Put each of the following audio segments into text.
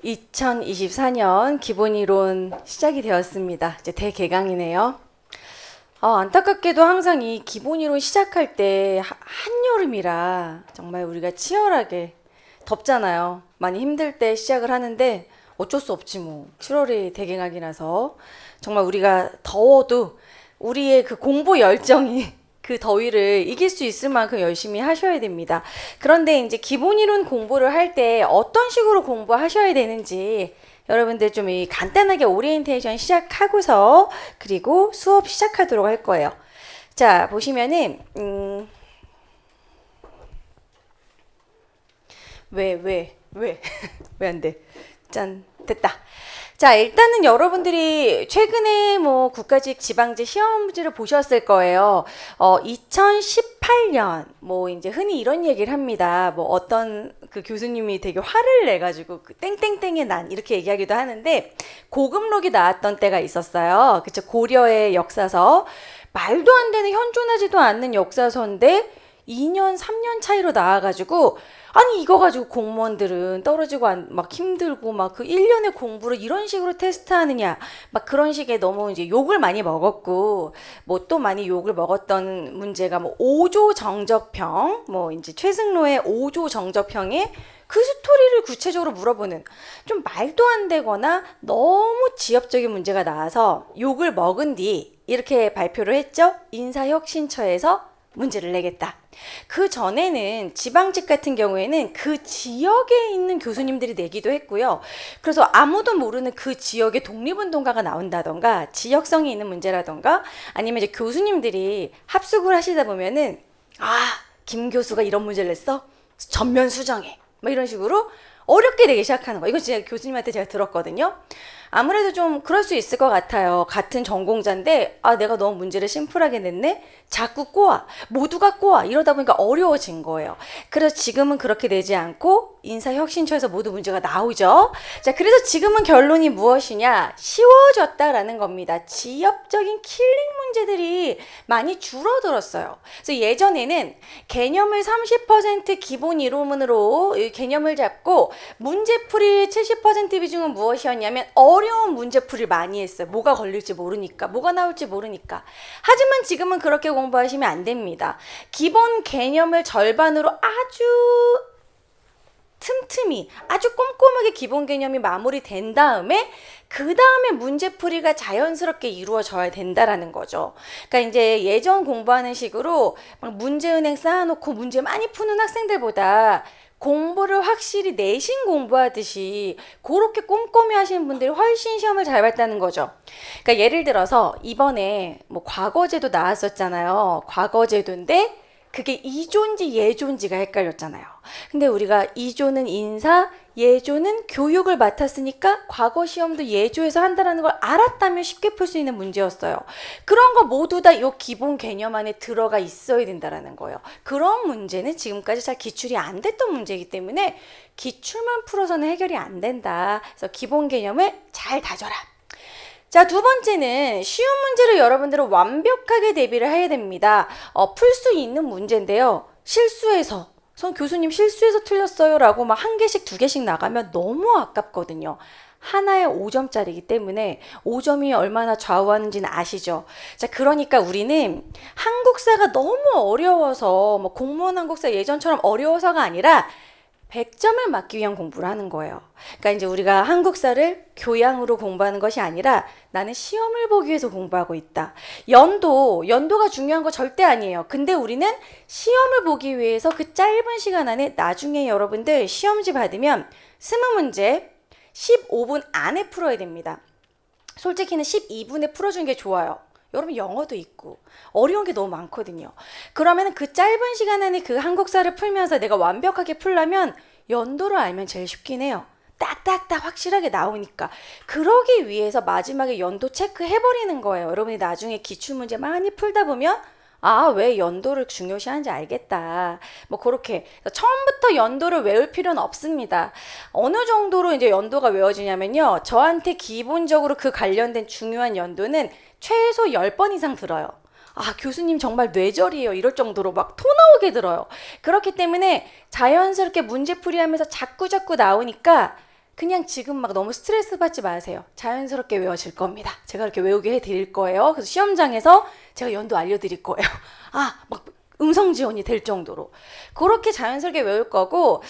2024년 기본이론 시작이 되었습니다. 이제 대개강이네요. 안타깝게도 항상 이 기본이론 시작할 때 한여름이라 정말 우리가 치열하게 덥잖아요. 많이 힘들 때 시작을 하는데 어쩔 수 없지 뭐. 7월이 대개강이라서 정말 우리가 더워도 우리의 그 공부 열정이 그 더위를 이길 수 있을 만큼 열심히 하셔야 됩니다. 그런데 이제 기본이론 공부를 할 때 어떤 식으로 공부하셔야 되는지 여러분들 좀 이 간단하게 오리엔테이션 시작하고서 그리고 수업 시작하도록 할 거예요. 자, 보시면은 왜 안 돼? 짠, 됐다. 자, 일단은 여러분들이 최근에 뭐 국가직 지방직 시험 문제를 보셨을 거예요. 2018년 뭐 이제 흔히 이런 얘기를 합니다. 뭐 어떤 그 교수님이 되게 화를 내가지고 그 땡땡땡의 난 이렇게 얘기하기도 하는데 고급록이 나왔던 때가 있었어요. 그쵸? 고려의 역사서 말도 안 되는 현존하지도 않는 역사서인데 2년 3년 차이로 나와가지고 아니 이거 가지고 공무원들은 떨어지고 막 힘들고 막 그 1년의 공부를 이런 식으로 테스트하느냐 막 그런 식의 너무 이제 욕을 많이 먹었고 뭐 또 많이 욕을 먹었던 문제가 뭐 5조 정적평 뭐 이제 최승로의 5조 정적평에 그 스토리를 구체적으로 물어보는 좀 말도 안 되거나 너무 지엽적인 문제가 나와서 욕을 먹은 뒤 이렇게 발표를 했죠. 인사혁신처에서 문제를 내겠다. 그 전에는 지방직 같은 경우에는 그 지역에 있는 교수님들이 내기도 했고요. 그래서 아무도 모르는 그 지역의 독립운동가가 나온다던가 지역성이 있는 문제라던가 아니면 이제 교수님들이 합숙을 하시다 보면은 김 교수가 이런 문제를 냈어? 전면 수정해. 뭐 이런 식으로 어렵게 내기 시작하는 거. 이거 진짜 교수님한테 제가 들었거든요. 아무래도 좀 그럴 수 있을 것 같아요. 같은 전공자인데 내가 너무 문제를 심플하게 냈네? 자꾸 꼬아. 모두가 꼬아. 이러다 보니까 어려워진 거예요. 그래서 지금은 그렇게 내지 않고 인사혁신처에서 모두 문제가 나오죠. 자, 그래서 지금은 결론이 무엇이냐? 쉬워졌다라는 겁니다. 지엽적인 킬링 문제들이 많이 줄어들었어요. 그래서 예전에는 개념을 30% 기본 이론으로 개념을 잡고 문제풀이 70% 비중은 무엇이었냐면 어려운 문제풀이를 많이 했어요. 뭐가 걸릴지 모르니까, 뭐가 나올지 모르니까. 하지만 지금은 그렇게 공부하시면 안 됩니다. 기본 개념을 절반으로 아주 틈틈이 아주 꼼꼼하게 기본 개념이 마무리된 다음에 그 다음에 문제풀이가 자연스럽게 이루어져야 된다라는 거죠. 그러니까 이제 예전 공부하는 식으로 막 문제은행 쌓아놓고 문제 많이 푸는 학생들보다 공부를 확실히 내신 공부하듯이 그렇게 꼼꼼히 하시는 분들이 훨씬 시험을 잘 봤다는 거죠. 그러니까 예를 들어서 이번에 뭐 과거제도 나왔었잖아요. 과거제도인데 그게 이조인지 예조인지가 헷갈렸잖아요. 근데 우리가 이조는 인사, 예조는 교육을 맡았으니까 과거 시험도 예조에서 한다는 걸 알았다면 쉽게 풀 수 있는 문제였어요. 그런 거 모두 다 이 기본 개념 안에 들어가 있어야 된다는 거예요. 그런 문제는 지금까지 잘 기출이 안 됐던 문제이기 때문에 기출만 풀어서는 해결이 안 된다. 그래서 기본 개념을 잘 다져라. 자, 두 번째는 쉬운 문제를 여러분들은 완벽하게 대비를 해야 됩니다. 풀 수 있는 문제인데요. 실수해서 교수님 실수해서 틀렸어요 라고 막 한 개씩 두 개씩 나가면 너무 아깝거든요. 하나에 5점짜리이기 때문에 5점이 얼마나 좌우하는지는 아시죠? 자, 그러니까 우리는 한국사가 너무 어려워서 뭐 공무원 한국사 예전처럼 어려워서가 아니라 100점을 맞기 위한 공부를 하는 거예요. 그러니까 이제 우리가 한국사를 교양으로 공부하는 것이 아니라 나는 시험을 보기 위해서 공부하고 있다. 연도가 중요한 거 절대 아니에요. 근데 우리는 시험을 보기 위해서 그 짧은 시간 안에 나중에 여러분들 시험지 받으면 20문제 15분 안에 풀어야 됩니다. 솔직히는 12분에 풀어주는 게 좋아요. 여러분 영어도 있고 어려운 게 너무 많거든요. 그러면 그 짧은 시간 안에 그 한국사를 풀면서 내가 완벽하게 풀려면 연도를 알면 제일 쉽긴 해요. 딱딱딱 확실하게 나오니까. 그러기 위해서 마지막에 연도 체크해버리는 거예요. 여러분이 나중에 기출문제 많이 풀다 보면 왜 연도를 중요시하는지 알겠다. 뭐 그렇게 처음부터 연도를 외울 필요는 없습니다. 어느 정도로 이제 연도가 외워지냐면요. 저한테 기본적으로 그 관련된 중요한 연도는 최소 10번 이상 들어요. 교수님 정말 뇌절이에요. 이럴 정도로 막 토 나오게 들어요. 그렇기 때문에 자연스럽게 문제풀이 하면서 자꾸자꾸 나오니까 그냥 지금 막 너무 스트레스 받지 마세요. 자연스럽게 외워질 겁니다. 제가 이렇게 외우게 해드릴 거예요. 그래서 시험장에서 제가 연도 알려드릴 거예요. 막 음성 지원이 될 정도로. 그렇게 자연스럽게 외울 거고,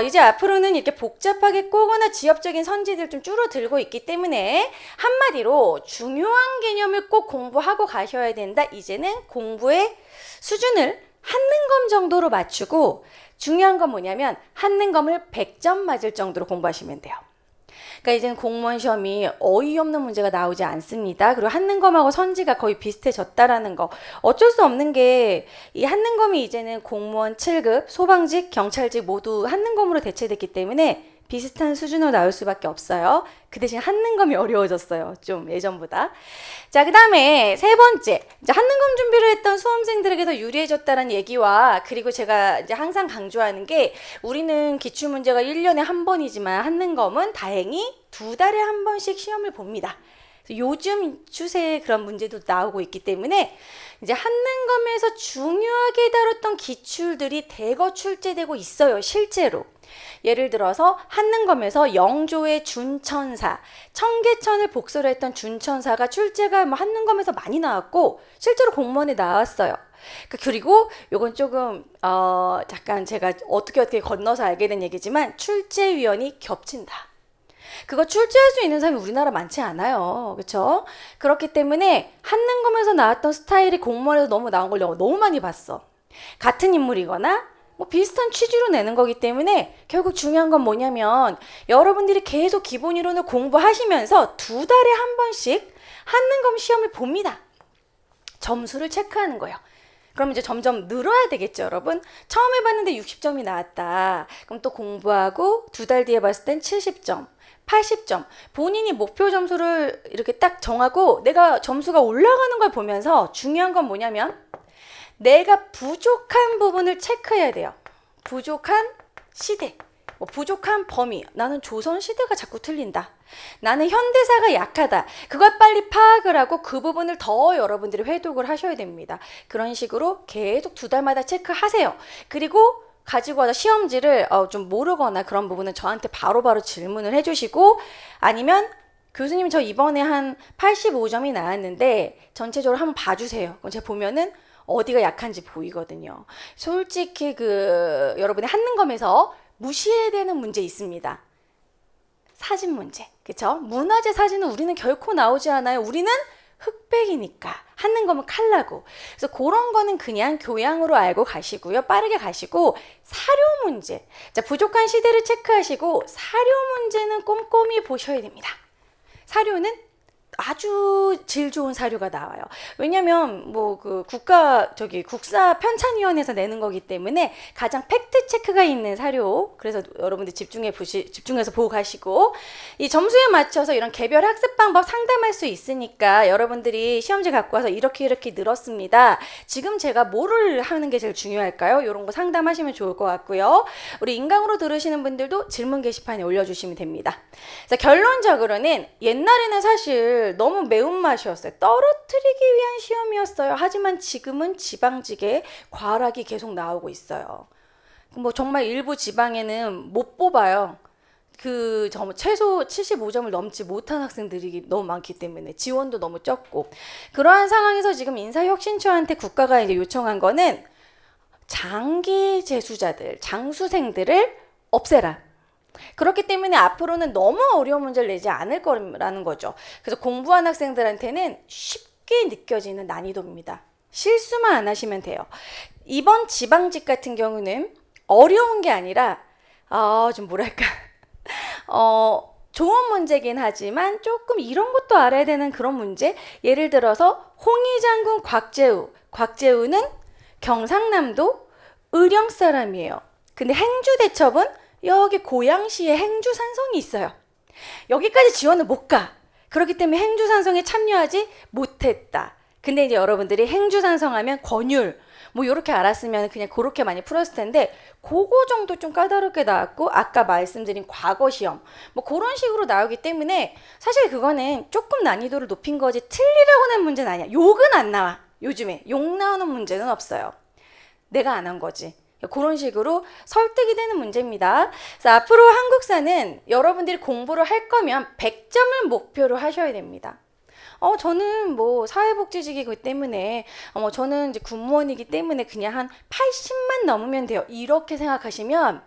이제 앞으로는 이렇게 복잡하게 꼬거나 지엽적인 선지들 좀 줄어들고 있기 때문에 한마디로 중요한 개념을 꼭 공부하고 가셔야 된다. 이제는 공부의 수준을 한능검 정도로 맞추고, 중요한 건 뭐냐면 한능검을 100점 맞을 정도로 공부하시면 돼요. 그러니까 이제는 공무원 시험이 어이없는 문제가 나오지 않습니다. 그리고 한능검하고 선지가 거의 비슷해졌다라는 거. 어쩔 수 없는 게 이 한능검이 이제는 공무원 7급, 소방직, 경찰직 모두 한능검으로 대체됐기 때문에 비슷한 수준으로 나올 수밖에 없어요. 그 대신 한능검이 어려워졌어요. 좀 예전보다. 자, 그 다음에 세 번째. 이제 한능검 준비를 했던 수험생들에게 더 유리해졌다는 얘기와, 그리고 제가 이제 항상 강조하는 게, 우리는 기출문제가 1년에 한 번이지만 한능검은 다행히 2달에 한 번씩 시험을 봅니다. 요즘 추세에 그런 문제도 나오고 있기 때문에 이제 한능검에서 중요하게 다뤘던 기출들이 대거 출제되고 있어요. 실제로. 예를 들어서 한능검에서 영조의 준천사, 청계천을 복수를 했던 준천사가 출제가 뭐 한능검에서 많이 나왔고 실제로 공무원에 나왔어요. 그리고 요건 조금 잠깐 제가 어떻게 건너서 알게 된 얘기지만 출제위원이 겹친다. 그거 출제할 수 있는 사람이 우리나라 많지 않아요. 그렇죠? 그렇기 때문에 한능검에서 나왔던 스타일이 공무원에서 너무 나온 걸 너무 많이 봤어. 같은 인물이거나 뭐 비슷한 취지로 내는 거기 때문에 결국 중요한 건 뭐냐면 여러분들이 계속 기본 이론을 공부하시면서 2달에 한 번씩 한능검 시험을 봅니다. 점수를 체크하는 거예요. 그럼 이제 점점 늘어야 되겠죠, 여러분? 처음 해봤는데 60점이 나왔다. 그럼 또 공부하고 2달 뒤에 봤을 땐 70점. 80점. 본인이 목표 점수를 이렇게 딱 정하고 내가 점수가 올라가는 걸 보면서 중요한 건 뭐냐면 내가 부족한 부분을 체크해야 돼요. 부족한 시대, 부족한 범위. 나는 조선시대가 자꾸 틀린다. 나는 현대사가 약하다. 그걸 빨리 파악을 하고 그 부분을 더 여러분들이 회독을 하셔야 됩니다. 그런 식으로 계속 2달마다 체크하세요. 그리고 가지고 와서 시험지를 좀 모르거나 그런 부분은 저한테 바로바로 질문을 해주시고, 아니면 교수님 저 이번에 한 85점이 나왔는데 전체적으로 한번 봐주세요. 그럼 제가 보면은 어디가 약한지 보이거든요. 솔직히 여러분의 한능검에서 무시해야 되는 문제 있습니다. 사진 문제. 그쵸? 문화재 사진은 우리는 결코 나오지 않아요. 우리는 흑백이니까. 한능검은 칼라고. 그래서 그런 거는 그냥 교양으로 알고 가시고요. 빠르게 가시고, 사료 문제. 자, 부족한 시대를 체크하시고 사료 문제는 꼼꼼히 보셔야 됩니다. 사료는 아주 질 좋은 사료가 나와요. 왜냐면 국사 편찬위원회에서 내는 거기 때문에 가장 팩트 체크가 있는 사료. 그래서 여러분들 집중해서 보고 가시고, 이 점수에 맞춰서 이런 개별 학습 방법 상담할 수 있으니까 여러분들이 시험지 갖고 와서 이렇게 늘었습니다. 지금 제가 뭐를 하는 게 제일 중요할까요? 이런 거 상담하시면 좋을 것 같고요. 우리 인강으로 들으시는 분들도 질문 게시판에 올려주시면 됩니다. 그래서 결론적으로는 옛날에는 사실 너무 매운맛이었어요. 떨어뜨리기 위한 시험이었어요. 하지만 지금은 지방직에 과락이 계속 나오고 있어요. 뭐 정말 일부 지방에는 못 뽑아요. 최소 75점을 넘지 못한 학생들이 너무 많기 때문에 지원도 너무 적고, 그러한 상황에서 지금 인사혁신처한테 국가가 이제 요청한 거는 장기 재수자들, 장수생들을 없애라. 그렇기 때문에 앞으로는 너무 어려운 문제를 내지 않을 거라는 거죠. 그래서 공부한 학생들한테는 쉽게 느껴지는 난이도입니다. 실수만 안 하시면 돼요. 이번 지방직 같은 경우는 어려운 게 아니라 좀 뭐랄까 좋은 문제긴 하지만 조금 이런 것도 알아야 되는 그런 문제. 예를 들어서 홍의장군 곽재우는 경상남도 의령 사람이에요. 근데 행주대첩은 여기 고양시에 행주산성이 있어요. 여기까지 지원을 못 가. 그렇기 때문에 행주산성에 참여하지 못했다. 근데 이제 여러분들이 행주산성 하면 권율 뭐 이렇게 알았으면 그냥 그렇게 많이 풀었을 텐데, 그거 정도 좀 까다롭게 나왔고, 아까 말씀드린 과거 시험 뭐 그런 식으로 나오기 때문에 사실 그거는 조금 난이도를 높인 거지 틀리라고 하는 문제는 아니야. 욕은 안 나와. 요즘에 욕 나오는 문제는 없어요. 내가 안 한 거지. 그런 식으로 설득이 되는 문제입니다. 그래서 앞으로 한국사는 여러분들이 공부를 할 거면 100점을 목표로 하셔야 됩니다. 저는 뭐 사회복지직이기 때문에, 저는 이제 군무원이기 때문에 그냥 한 80만 넘으면 돼요. 이렇게 생각하시면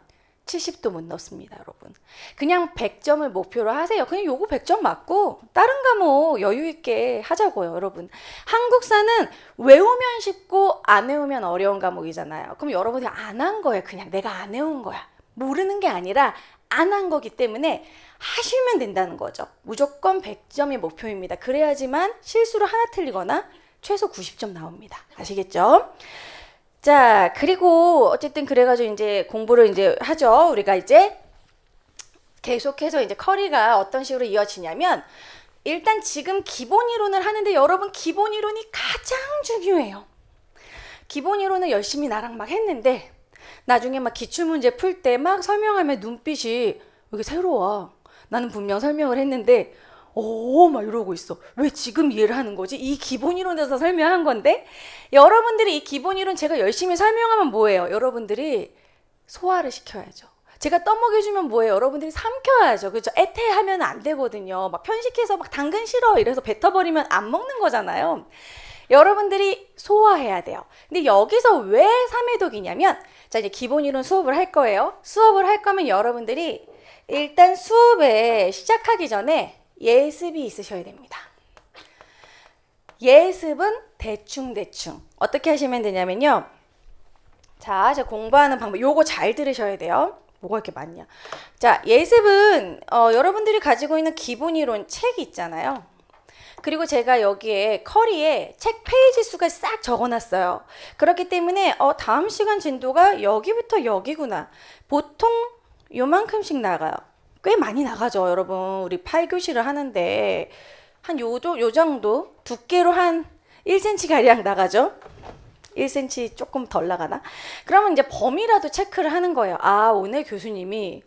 70도 못 넣습니다, 여러분. 그냥 100점을 목표로 하세요. 그냥 요거 100점 맞고 다른 과목 여유 있게 하자고요, 여러분. 한국사는 외우면 쉽고 안 외우면 어려운 과목이잖아요. 그럼 여러분이 안 한 거예요. 그냥 내가 안 외운 거야. 모르는 게 아니라 안 한 거기 때문에 하시면 된다는 거죠. 무조건 100점이 목표입니다. 그래야지만 실수로 하나 틀리거나 최소 90점 나옵니다. 아시겠죠? 자, 그리고 어쨌든 그래가지고 이제 공부를 이제 하죠. 우리가 이제 계속해서 이제 커리가 어떤 식으로 이어지냐면, 일단 지금 기본 이론을 하는데 여러분 기본 이론이 가장 중요해요. 기본 이론을 열심히 나랑 막 했는데 나중에 막 기출문제 풀 때 막 설명하면 눈빛이 왜 이렇게 새로워. 나는 분명 설명을 했는데 막 이러고 있어. 왜 지금 이해를 하는 거지? 이 기본 이론에서 설명한 건데, 여러분들이 이 기본 이론 제가 열심히 설명하면 뭐예요? 여러분들이 소화를 시켜야죠. 제가 떠먹여주면 뭐예요? 여러분들이 삼켜야죠. 그렇죠? 애태하면 안 되거든요. 막 편식해서 막 당근 싫어 이래서 뱉어버리면 안 먹는 거잖아요. 여러분들이 소화해야 돼요. 근데 여기서 왜 3회독이냐면, 자, 이제 기본 이론 수업을 할 거예요. 수업을 할 거면 여러분들이 일단 수업에 시작하기 전에 예습이 있으셔야 됩니다. 예습은 대충 어떻게 하시면 되냐면요. 자, 제가 공부하는 방법 요거 잘 들으셔야 돼요. 뭐가 이렇게 많냐. 자, 예습은 여러분들이 가지고 있는 기본 이론 책이 있잖아요. 그리고 제가 여기에 커리에 책 페이지 수가 싹 적어놨어요. 그렇기 때문에 다음 시간 진도가 여기부터 여기구나. 보통 요만큼씩 나가요. 꽤 많이 나가죠, 여러분. 우리 8교시를 하는데 한 요 정도 두께로 한 1cm 가량 나가죠. 1cm 조금 덜 나가나? 그러면 이제 범위라도 체크를 하는 거예요. 아, 오늘 교수님이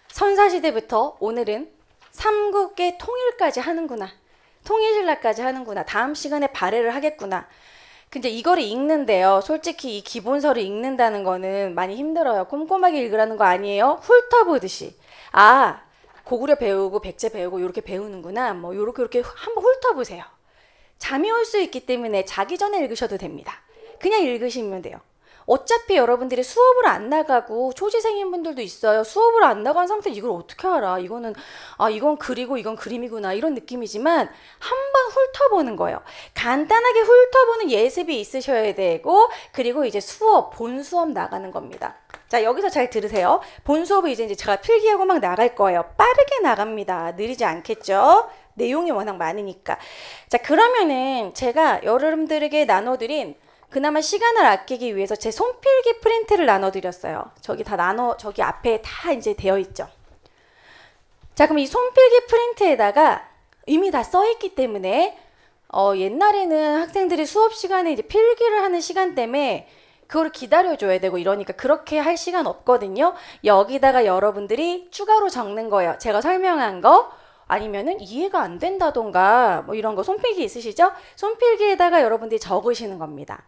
선사시대부터 오늘은 삼국의 통일까지 하는구나. 통일신라까지 하는구나. 다음 시간에 발해를 하겠구나. 근데 이거를 읽는데요. 솔직히 이 기본서를 읽는다는 거는 많이 힘들어요. 꼼꼼하게 읽으라는 거 아니에요. 훑어보듯이. 아, 고구려 배우고 백제 배우고 이렇게 배우는구나. 뭐 요렇게 한번 훑어보세요. 잠이 올 수 있기 때문에 자기 전에 읽으셔도 됩니다. 그냥 읽으시면 돼요. 어차피 여러분들이 수업을 안 나가고 초지생인 분들도 있어요. 수업을 안 나간 상태에 이걸 어떻게 알아? 이거는 이건 글이고 이건 그림이구나 이런 느낌이지만 한번 훑어보는 거예요. 간단하게 훑어보는 예습이 있으셔야 되고, 그리고 이제 본 수업 나가는 겁니다. 자, 여기서 잘 들으세요. 본 수업을 이제 제가 필기하고 막 나갈 거예요. 빠르게 나갑니다. 느리지 않겠죠? 내용이 워낙 많으니까. 자, 그러면은 제가 여러분들에게 나눠드린, 그나마 시간을 아끼기 위해서 제 손필기 프린트를 나눠드렸어요. 저기 앞에 다 이제 되어 있죠. 자, 그럼 이 손필기 프린트에다가 이미 다 써있기 때문에, 옛날에는 학생들이 수업 시간에 이제 필기를 하는 시간 때문에 그걸 기다려줘야 되고 이러니까 그렇게 할 시간 없거든요. 여기다가 여러분들이 추가로 적는 거예요. 제가 설명한 거, 아니면은 이해가 안 된다던가 뭐 이런 거 손필기 있으시죠? 손필기에다가 여러분들이 적으시는 겁니다.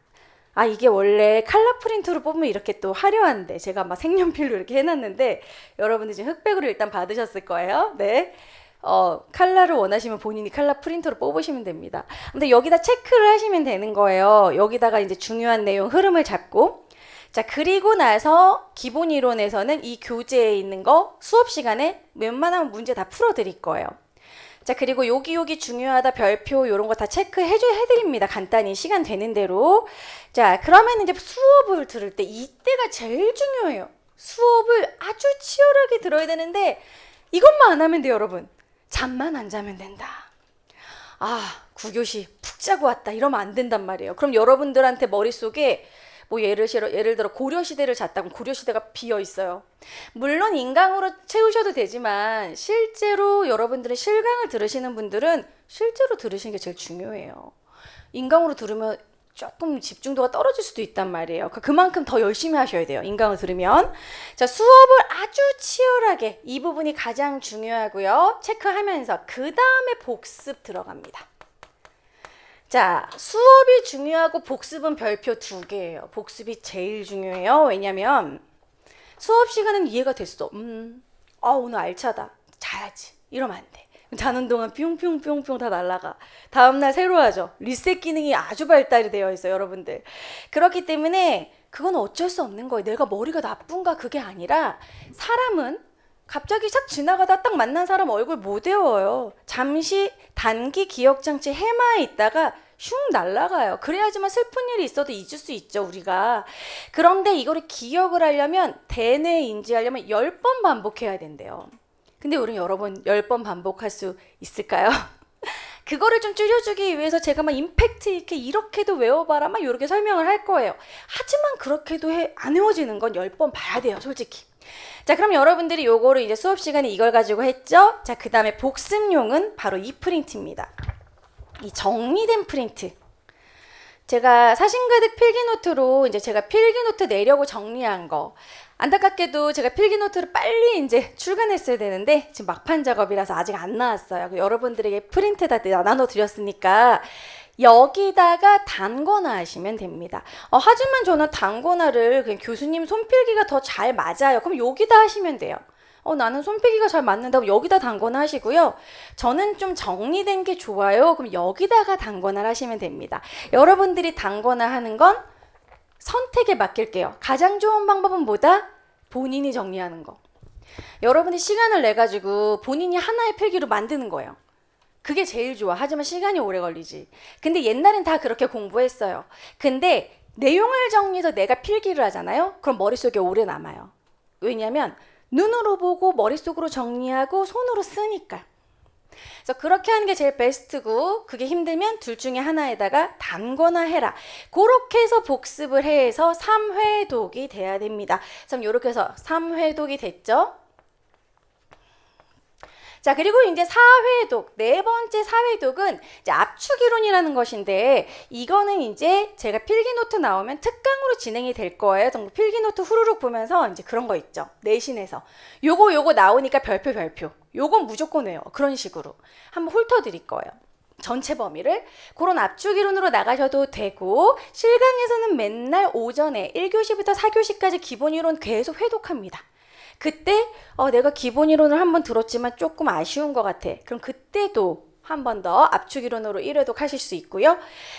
아, 이게 원래 칼라 프린트로 뽑으면 이렇게 또 화려한데 제가 막 색연필로 이렇게 해놨는데 여러분들 지금 흑백으로 일단 받으셨을 거예요. 네. 칼라를 원하시면 본인이 칼라 프린터로 뽑으시면 됩니다. 근데 여기다 체크를 하시면 되는 거예요. 여기다가 이제 중요한 내용 흐름을 잡고, 자, 그리고 나서 기본 이론에서는 이 교재에 있는 거 수업 시간에 웬만하면 문제 다 풀어 드릴 거예요. 자, 그리고 여기 중요하다 별표 이런 거 다 해드립니다. 간단히 시간 되는 대로. 자, 그러면 이제 수업을 들을 때 이때가 제일 중요해요. 수업을 아주 치열하게 들어야 되는데 이것만 안 하면 돼요, 여러분. 잠만 안 자면 된다. 아, 9교시 푹 자고 왔다 이러면 안 된단 말이에요. 그럼 여러분들한테 머릿속에 뭐 예를 들어 고려시대를 잤다고 고려시대가 비어 있어요. 물론 인강으로 채우셔도 되지만 실제로 여러분들은 실강을 들으시는 분들은 실제로 들으시는 게 제일 중요해요. 인강으로 들으면 조금 집중도가 떨어질 수도 있단 말이에요. 그만큼 더 열심히 하셔야 돼요. 인강을 들으면. 자, 수업을 아주 치열하게, 이 부분이 가장 중요하고요. 체크하면서 그 다음에 복습 들어갑니다. 자, 수업이 중요하고 복습은 별표 2개예요. 복습이 제일 중요해요. 왜냐면 수업 시간은 이해가 됐어. 오늘 알차다. 자야지. 이러면 안 돼. 자는 동안 뿅뿅뿅뿅 다 날아가. 다음날 새로 하죠. 리셋 기능이 아주 발달이 되어 있어요, 여러분들. 그렇기 때문에 그건 어쩔 수 없는 거예요. 내가 머리가 나쁜가 그게 아니라 사람은 갑자기 싹 지나가다 딱 만난 사람 얼굴 못 외워요. 잠시 단기 기억장치 해마에 있다가 슝 날아가요. 그래야지만 슬픈 일이 있어도 잊을 수 있죠, 우리가. 그런데 이거를 기억을 하려면, 대뇌 인지하려면 10번 반복해야 된대요. 근데 우리는 여러 번 10번 반복할 수 있을까요? 그거를 좀 줄여주기 위해서 제가 막 임팩트 있게 이렇게도 외워봐라 막 이렇게 설명을 할 거예요. 하지만 그렇게도 안 외워지는 건 10번 봐야 돼요, 솔직히. 자, 그럼 여러분들이 요거를 이제 수업 시간에 이걸 가지고 했죠? 자, 그 다음에 복습용은 바로 이 프린트입니다. 이 정리된 프린트. 제가 사진가득 필기노트로 이제 제가 필기노트 내려고 정리한 거. 안타깝게도 제가 필기노트를 빨리 이제 출간했어야 되는데 지금 막판 작업이라서 아직 안 나왔어요. 여러분들에게 프린트 다 나눠드렸으니까 여기다가 단거나 하시면 됩니다. 하지만 저는 단거나를 그냥 교수님 손필기가 더 잘 맞아요. 그럼 여기다 하시면 돼요. 나는 손필기가 잘 맞는다고 여기다 단거나 하시고요. 저는 좀 정리된 게 좋아요. 그럼 여기다가 단거나를 하시면 됩니다. 여러분들이 단거나 하는 건 선택에 맡길게요. 가장 좋은 방법은 뭐다? 본인이 정리하는 거. 여러분이 시간을 내가지고 본인이 하나의 필기로 만드는 거예요. 그게 제일 좋아. 하지만 시간이 오래 걸리지. 근데 옛날엔 다 그렇게 공부했어요. 근데 내용을 정리해서 내가 필기를 하잖아요. 그럼 머릿속에 오래 남아요. 왜냐면 눈으로 보고 머릿속으로 정리하고 손으로 쓰니까. 그래서 그렇게 하는 게 제일 베스트고, 그게 힘들면 둘 중에 하나에다가 단거나 해라. 그렇게 해서 복습을 해서 3회독이 돼야 됩니다. 그럼 이렇게 해서 3회독이 됐죠? 자, 그리고 이제 4회독, 네 번째 4회독은 이제 압축이론이라는 것인데, 이거는 이제 제가 필기노트 나오면 특강으로 진행이 될 거예요. 정말 필기노트 후루룩 보면서 이제 그런 거 있죠. 내신에서. 요거 나오니까 별표. 요건 무조건 해요. 그런 식으로. 한번 훑어드릴 거예요. 전체 범위를. 그런 압축이론으로 나가셔도 되고, 실강에서는 맨날 오전에 1교시부터 4교시까지 기본이론 계속 회독합니다. 그때 내가 기본이론을 한번 들었지만 조금 아쉬운 것 같아. 그럼 그때도 한 번 더 압축이론으로 1회독 하실 수 있고요.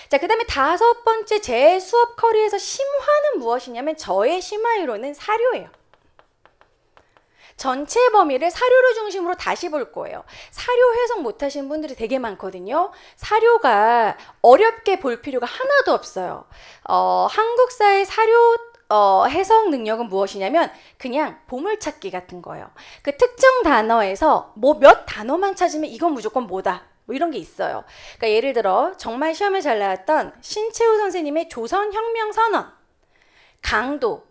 자, 그 다음에 5번째 제 수업 커리에서 심화는 무엇이냐면, 저의 심화이론은 사료예요. 전체 범위를 사료를 중심으로 다시 볼 거예요. 사료 해석 못하신 분들이 되게 많거든요. 사료가 어렵게 볼 필요가 하나도 없어요. 한국사의 사료 해석 능력은 무엇이냐면 그냥 보물찾기 같은 거예요. 그 특정 단어에서 뭐 몇 단어만 찾으면 이건 무조건 뭐다. 뭐 이런 게 있어요. 그러니까 예를 들어 정말 시험에 잘 나왔던 신채우 선생님의 조선혁명선언, 강도,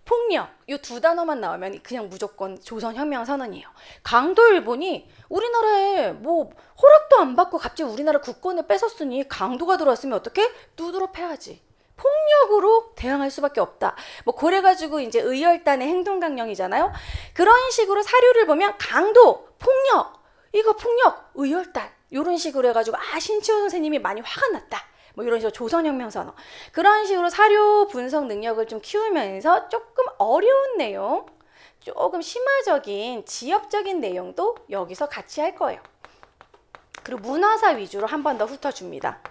폭력 이 두 단어만 나오면 그냥 무조건 조선혁명선언이에요. 강도 일본이 우리나라에 뭐 허락도 안 받고 갑자기 우리나라 국권을 뺏었으니 강도가 들어왔으면 어떻게? 두드러 패야지. 폭력으로 대항할 수밖에 없다. 뭐 그래가지고 이제 의열단의 행동강령이잖아요. 그런 식으로 사료를 보면 강도, 폭력, 이거 폭력, 의열단 이런 식으로 해가지고 신채호 선생님이 많이 화가 났다. 뭐 이런 식으로 조선혁명선언. 그런 식으로 사료 분석 능력을 좀 키우면서 조금 어려운 내용, 조금 심화적인 지역적인 내용도 여기서 같이 할 거예요. 그리고 문화사 위주로 한 번 더 훑어줍니다.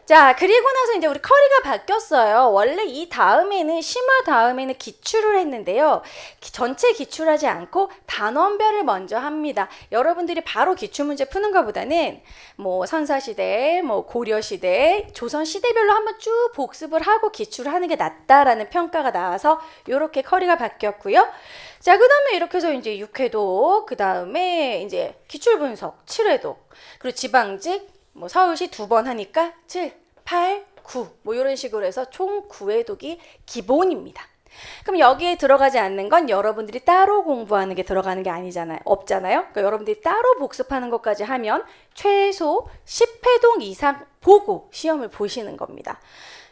자, 그리고 나서 이제 우리 커리가 바뀌었어요. 원래 이 다음에는 심화 다음에는 기출을 했는데요. 전체 기출하지 않고 단원별을 먼저 합니다. 여러분들이 바로 기출문제 푸는 것보다는 뭐 선사시대, 뭐 고려시대, 조선시대별로 한번 쭉 복습을 하고 기출을 하는 게 낫다라는 평가가 나와서 이렇게 커리가 바뀌었고요. 자, 그 다음에 이렇게 해서 이제 6회독, 그 다음에 이제 기출분석 7회독, 그리고 지방직 뭐 서울시 2번 하니까 7, 8, 9 뭐 이런 식으로 해서 총 9회독이 기본입니다. 그럼 여기에 들어가지 않는 건 여러분들이 따로 공부하는 게 들어가는 게 아니잖아요. 없잖아요. 그러니까 여러분들이 따로 복습하는 것까지 하면 최소 10회독 이상 보고 시험을 보시는 겁니다.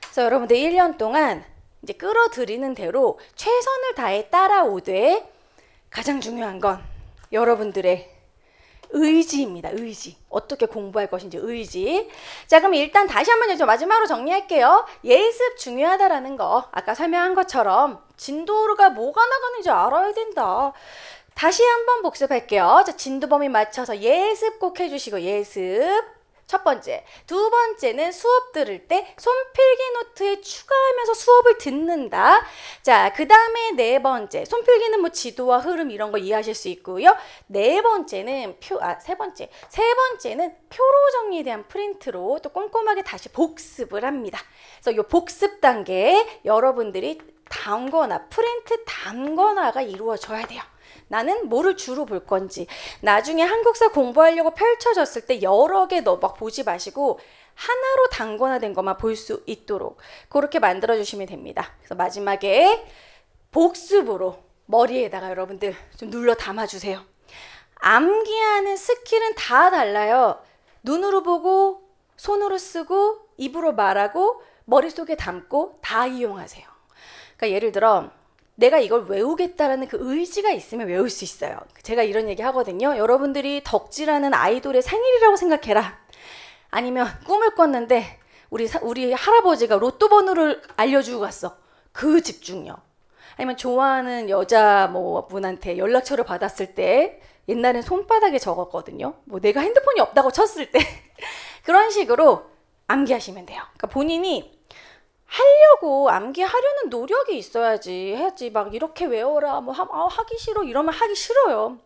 그래서 여러분들 1년 동안 이제 끌어들이는 대로 최선을 다해 따라오되, 가장 중요한 건 여러분들의 의지입니다. 의지. 어떻게 공부할 것인지 의지. 자, 그럼 일단 다시 한번 이제 마지막으로 정리할게요. 예습 중요하다라는 거. 아까 설명한 것처럼 진도가 뭐가 나가는지 알아야 된다. 다시 한번 복습할게요. 자, 진도 범위 맞춰서 예습 꼭 해주시고 예습. 첫 번째. 두 번째는 수업 들을 때 손필기 노트에 추가하면서 수업을 듣는다. 자, 그 다음에 네 번째. 손필기는 뭐 지도와 흐름 이런 거 이해하실 수 있고요. 네 번째는 세 번째는 표로 정리에 대한 프린트로 또 꼼꼼하게 다시 복습을 합니다. 그래서 이 복습 단계에 여러분들이 담거나 프린트 담거나가 이루어져야 돼요. 나는 뭐를 주로 볼 건지. 나중에 한국사 공부하려고 펼쳐졌을 때 여러 개 막 보지 마시고 하나로 단권화된 것만 볼 수 있도록 그렇게 만들어 주시면 됩니다. 그래서 마지막에 복습으로 머리에다가 여러분들 좀 눌러 담아 주세요. 암기하는 스킬은 다 달라요. 눈으로 보고 손으로 쓰고 입으로 말하고 머릿속에 담고 다 이용하세요. 그러니까 예를 들어 내가 이걸 외우겠다라는 그 의지가 있으면 외울 수 있어요. 제가 이런 얘기 하거든요. 여러분들이 덕질하는 아이돌의 생일이라고 생각해라. 아니면 꿈을 꿨는데 우리 할아버지가 로또 번호를 알려주고 갔어. 그 집중력. 아니면 좋아하는 여자 분한테 연락처를 받았을 때 옛날엔 손바닥에 적었거든요. 뭐 내가 핸드폰이 없다고 쳤을 때 그런 식으로 암기하시면 돼요. 그러니까 본인이 하려고 암기하려는 노력이 있어야지 해야지 막 이렇게 외워라 하기 싫어 이러면 하기 싫어요.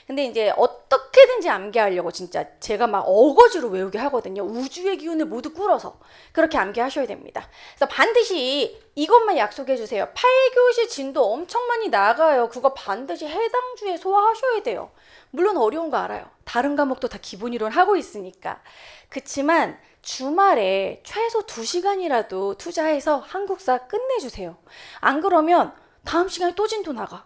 근데 이제 어떻게든지 암기하려고 진짜 제가 막 어거지로 외우게 하거든요. 우주의 기운을 모두 끌어서 그렇게 암기하셔야 됩니다. 그래서 반드시 이것만 약속해 주세요. 8교시 진도 엄청 많이 나가요. 그거 반드시 해당 주에 소화하셔야 돼요. 물론 어려운 거 알아요. 다른 과목도 다 기본 이론 하고 있으니까. 그치만 주말에 최소 2시간이라도 투자해서 한국사 끝내주세요. 안 그러면 다음 시간에 또 진도 나가.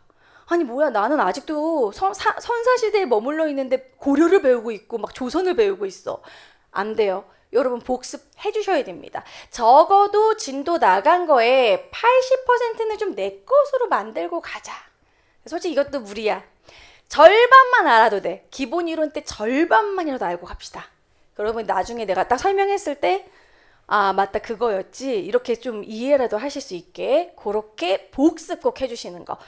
아니 뭐야 나는 아직도 선사시대에 머물러 있는데 고려를 배우고 있고 막 조선을 배우고 있어. 안 돼요. 여러분 복습해 주셔야 됩니다. 적어도 진도 나간 거에 80%는 좀 내 것으로 만들고 가자. 솔직히 이것도 무리야. 절반만 알아도 돼. 기본 이론 때 절반만이라도 알고 갑시다. 여러분 나중에 내가 딱 설명했을 때 아 맞다 그거였지 이렇게 좀 이해라도 하실 수 있게 그렇게 복습 꼭 해주시는 거.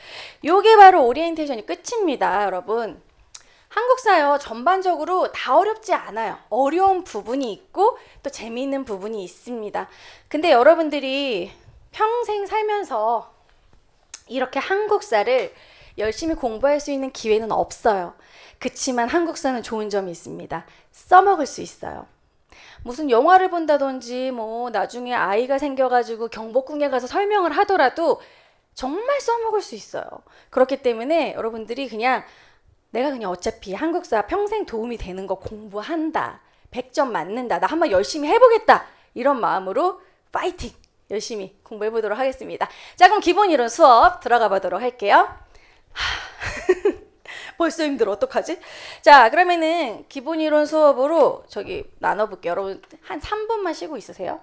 요게 바로 오리엔테이션이 끝입니다. 여러분 한국사요 전반적으로 다 어렵지 않아요. 어려운 부분이 있고 또 재미있는 부분이 있습니다. 근데 여러분들이 평생 살면서 이렇게 한국사를 열심히 공부할 수 있는 기회는 없어요. 그치만 한국사는 좋은 점이 있습니다. 써먹을 수 있어요. 무슨 영화를 본다든지 뭐 나중에 아이가 생겨가지고 경복궁에 가서 설명을 하더라도 정말 써먹을 수 있어요. 그렇기 때문에 여러분들이 내가 그냥 어차피 한국사 평생 도움이 되는 거 공부한다. 100점 맞는다. 나 한번 열심히 해보겠다. 이런 마음으로 파이팅! 열심히 공부해 보도록 하겠습니다. 자, 그럼 기본 이론 수업 들어가 보도록 할게요. 벌써 힘들어. 어떡하지? 자, 그러면은 기본 이론 수업으로 나눠볼게요. 여러분 한 3분만 쉬고 있으세요.